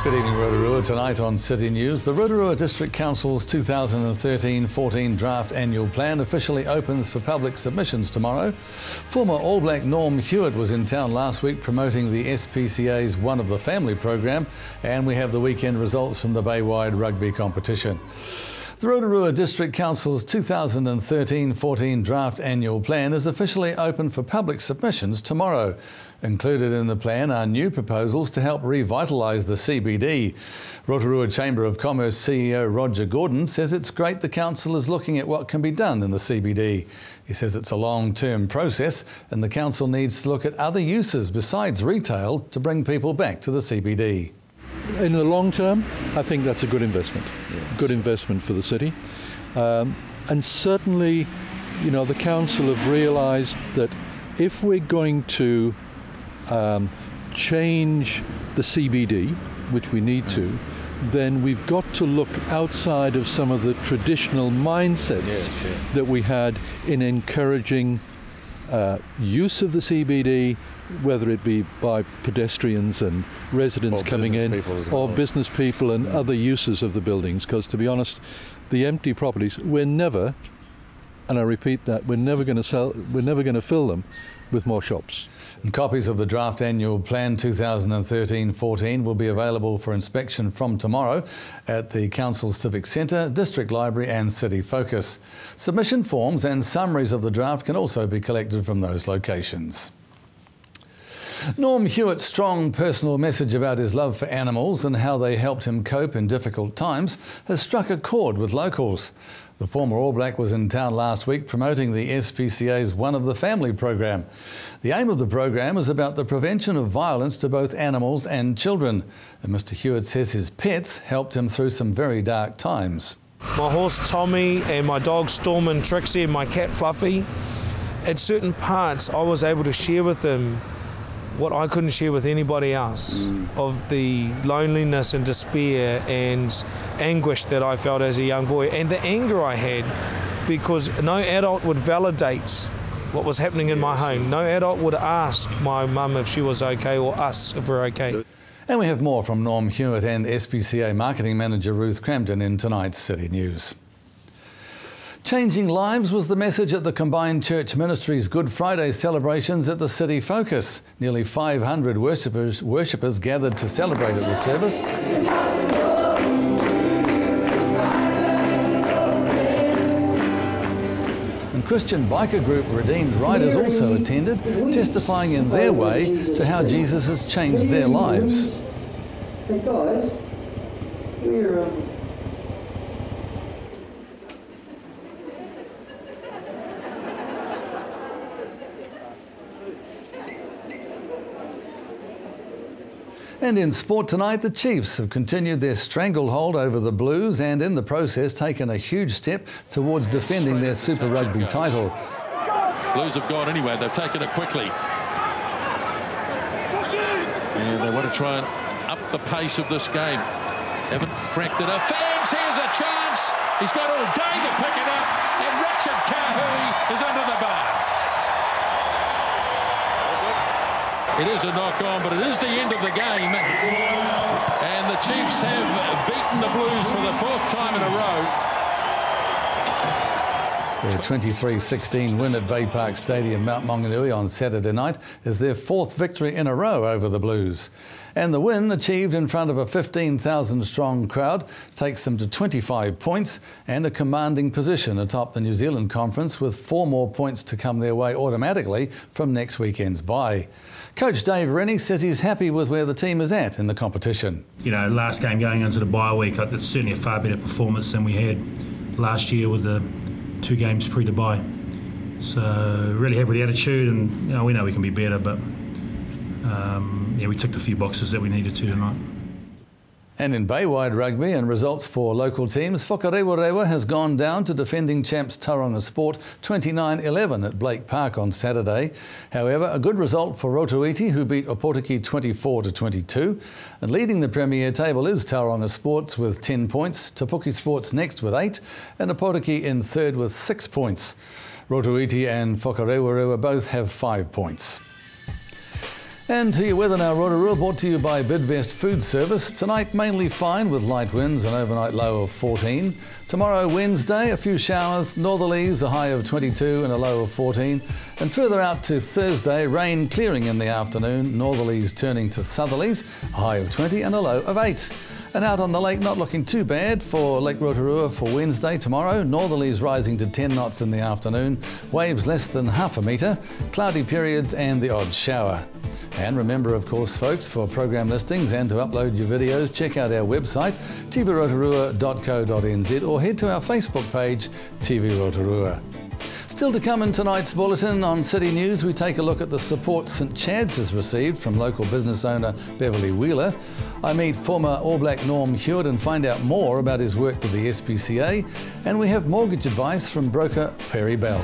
Good evening, Rotorua. Tonight on City News, the Rotorua District Council's 2013-14 draft annual plan officially opens for public submissions tomorrow. Former All Black Norm Hewitt was in town last week promoting the SPCA's One of the Family program, and we have the weekend results from the Baywide rugby competition. The Rotorua District Council's 2013-14 draft annual plan is officially open for public submissions tomorrow. Included in the plan are new proposals to help revitalise the CBD. Rotorua Chamber of Commerce CEO Roger Gordon says it's great the council is looking at what can be done in the CBD. He says it's a long-term process and the council needs to look at other uses besides retail to bring people back to the CBD. In the long term, I think that's a good investment. Good investment for the city. And certainly, you know, the council have realised that if we're going to change the CBD, which we need to, then we've got to look outside of some of the traditional mindsets that we had in encouraging use of the CBD, whether it be by pedestrians and residents coming in, or business people and other uses of the buildings. Because to be honest, the empty properties, we're never, and I repeat that, we're never going to fill them with more shops. And copies of the draft annual plan 2013-14 will be available for inspection from tomorrow at the Council's Civic Centre, District Library and City Focus. Submission forms and summaries of the draft can also be collected from those locations. Norm Hewitt's strong personal message about his love for animals and how they helped him cope in difficult times has struck a chord with locals. The former All Black was in town last week promoting the SPCA's One of the Family program. The aim of the program is about the prevention of violence to both animals and children. And Mr. Hewitt says his pets helped him through some very dark times. My horse Tommy and my dogs Storm and Trixie and my cat Fluffy, at certain parts I was able to share with them what I couldn't share with anybody else, of the loneliness and despair and anguish that I felt as a young boy, and the anger I had, because no adult would validate what was happening in my home. No adult would ask my mum if she was okay or us if we're okay. And we have more from Norm Hewitt and SPCA Marketing Manager Ruth Crampton in tonight's City News. Changing lives was the message at the Combined Church Ministries Good Friday celebrations at the City Focus. Nearly 500 worshippers gathered to celebrate at the service. And Christian biker group Redeemed Riders also attended, testifying in their way to how Jesus has changed their lives. Hey guys, we're And in sport tonight, the Chiefs have continued their stranglehold over the Blues and in the process taken a huge step towards defending their Super Rugby title. Blues have gone anyway, they've taken it quickly. And they want to try and up the pace of this game. Haven't cracked it up. Fans, here's a chance. He's got all day to pick it up. And Richard Kahui is under the bar. It is a knock-on, but it is the end of the game. And the Chiefs have beaten the Blues for the 4th time in a row. Their 23-16 win at Bay Park Stadium, Mount Maunganui on Saturday night is their 4th victory in a row over the Blues. And the win, achieved in front of a 15,000-strong crowd, takes them to 25 points and a commanding position atop the New Zealand Conference, with 4 more points to come their way automatically from next weekend's bye. Coach Dave Rennie says he's happy with where the team is at in the competition. You know, last game going into the bye week, it's certainly a far better performance than we had last year with the 2 games pre to bye. So really happy with the attitude, and you know, we know we can be better, but yeah, we ticked a few boxes that we needed to tonight. And in Baywide rugby and results for local teams, Whakarewarewa has gone down to defending champs Tauranga Sport 29-11 at Blake Park on Saturday. However, a good result for Rotoiti, who beat Opotiki 24-22. And leading the Premier table is Tauranga Sports with 10 points, Te Puke Sports next with 8, and Opotiki in third with 6 points. Rotoiti and Whakarewarewa both have 5 points. And to your weather now, Rotorua, brought to you by Bidvest Food Service. Tonight, mainly fine with light winds, an overnight low of 14. Tomorrow, Wednesday, a few showers, northerlies, a high of 22 and a low of 14. And further out to Thursday, rain clearing in the afternoon, northerlies turning to southerlies, a high of 20 and a low of 8. And out on the lake, not looking too bad for Lake Rotorua for Wednesday. Tomorrow, northerlies rising to 10 knots in the afternoon, waves less than half a metre, cloudy periods and the odd shower. And remember, of course, folks, for program listings and to upload your videos, check out our website, tvrotorua.co.nz, or head to our Facebook page, TV Rotorua. Still to come in tonight's bulletin on City News, we take a look at the support St Chad's has received from local business owner Beverly Wheeler. I meet former All Black Norm Hewitt and find out more about his work with the SPCA. And we have mortgage advice from broker Perry Bell.